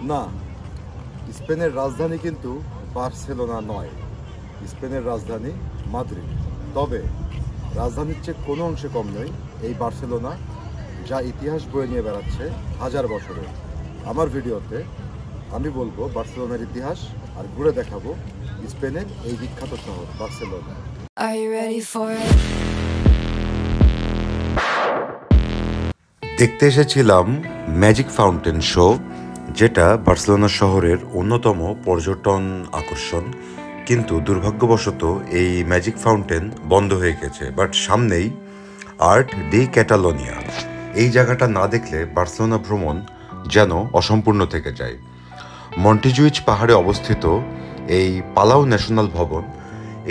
না, স্পেনের রাজধানী কিন্তু বার্সেলোনা নয়। স্পেনের রাজধানী মাদ্রিদ। তবে রাজধানীর চেয়ে কোনো অংশে কম নয় এই বার্সেলোনা, যা ইতিহাস বয়ে নিয়ে বেড়াচ্ছে হাজার বছরের। আমার ভিডিওতে আমি বলবো বার্সেলোনার ইতিহাস আর ঘুরে দেখাবো স্পেনের এই বিখ্যাত শহর Barcelona. Are you ready for it? দেখতে এসেছিলাম ম্যাজিক ফাউন্টেন শো, যেটা বার্সেলোনা শহরের অন্যতম পর্যটন আকর্ষণ। কিন্তু দুর্ভাগ্যবশত এই ম্যাজিক ফাউন্টেন বন্ধ হয়ে গেছে। বাট সামনেই আর্ট ডি ক্যাটালোনিয়া, এই জায়গাটা না দেখলে বার্সেলোনা ভ্রমণ যেন অসম্পূর্ণ থেকে যায়। মন্টিজুইচ পাহাড়ে অবস্থিত এই পালাউ ন্যাশনাল ভবন,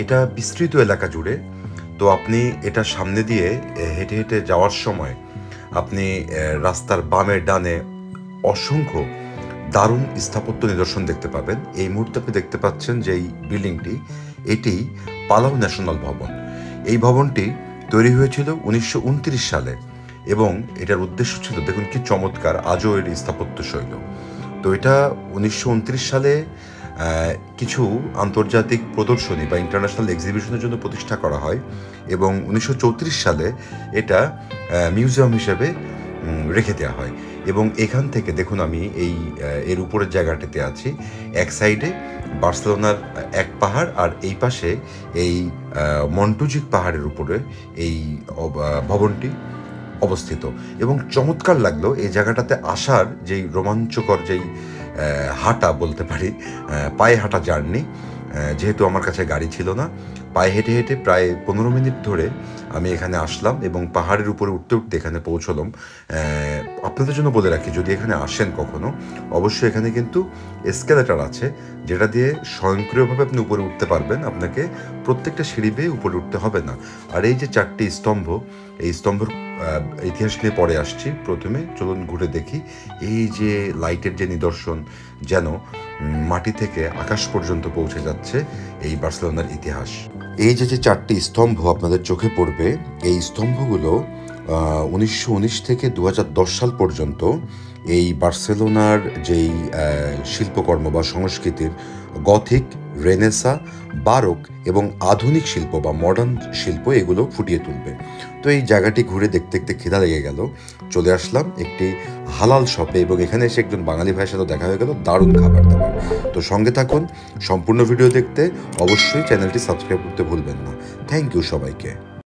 এটা বিস্তৃত এলাকা জুড়ে। তো আপনি এটা সামনে দিয়ে হেঁটে হেঁটে যাওয়ার সময় আপনি রাস্তার বামে ডানে অসংখ্য দারুণ স্থাপত্য নিদর্শন দেখতে পাবেন। এই মুহূর্তে আপনি দেখতে পাচ্ছেন যে এই বিল্ডিংটি, এটি পালাউ ন্যাশনাল ভবন। এই ভবনটি তৈরি হয়েছিল 1929 সালে এবং এটার উদ্দেশ্য ছিল, দেখুন কি চমৎকার আজও এর স্থাপত্য শৈল। তো এটা 1929 সালে কিছু আন্তর্জাতিক প্রদর্শনী বা ইন্টারন্যাশনাল এক্সিবিশনের জন্য প্রতিষ্ঠা করা হয় এবং 1934 সালে এটা মিউজিয়াম হিসেবে রেখে দেওয়া হয়। এবং এখান থেকে দেখুন, আমি এর উপরের জায়গাটিতে আছি। এক সাইডে বার্সেলোনার এক পাহাড় আর এই পাশে এই মন্টুজিক পাহাড়ের উপরে এই ভবনটি অবস্থিত। এবং চমৎকার লাগলো এই জায়গাটাতে আসার যেই রোমাঞ্চকর যেই হাঁটা বলতে পারি, পায়ে হাঁটা জার্নি। যেহেতু আমার কাছে গাড়ি ছিল না, পায়ে হেঁটে হেঁটে প্রায় 15 মিনিট ধরে আমি এখানে আসলাম এবং পাহাড়ের উপরে উঠতে উঠতে এখানে পৌঁছলাম। আপনাদের জন্য বলে রাখি, যদি এখানে আসেন কখনো, অবশ্যই এখানে কিন্তু এসকেলেটর আছে, যেটা দিয়ে স্বয়ংক্রিয়ভাবে আপনি উপরে উঠতে পারবেন। আপনাকে প্রত্যেকটা সিঁড়ি বেয়ে উপরে উঠতে হবে না। আর এই যে 4টি স্তম্ভ, এই স্তম্ভের ইতিহাস নিয়ে পরে আসছি। প্রথমে চলুন ঘুরে দেখি এই যে লাইটের যে নিদর্শন, যেন মাটি থেকে আকাশ পর্যন্ত পৌঁছে যাচ্ছে এই বার্সেলোনার ইতিহাস। এই যে 4টি স্তম্ভ আপনাদের চোখে পড়বে, এই স্তম্ভগুলো 1919 থেকে 2010 সাল পর্যন্ত এই বার্সেলোনার যেই শিল্পকর্ম বা সংস্কৃতির গথিক, রেনেসা, বারোক এবং আধুনিক শিল্প বা মডার্ন শিল্প, এগুলো ফুটিয়ে তুলবে। তো এই জায়গাটি ঘুরে দেখতে দেখতে খিদা লেগে গেল, চলে আসলাম একটি হালাল শপে এবং এখানে এসে একজন বাঙালি ভাইয়ের সাথে দেখা হয়ে গেল। দারুণ খাবার দাবার। তো সঙ্গে থাকুন, সম্পূর্ণ ভিডিও দেখতে অবশ্যই চ্যানেলটি সাবস্ক্রাইব করতে ভুলবেন না। থ্যাংক ইউ সবাইকে।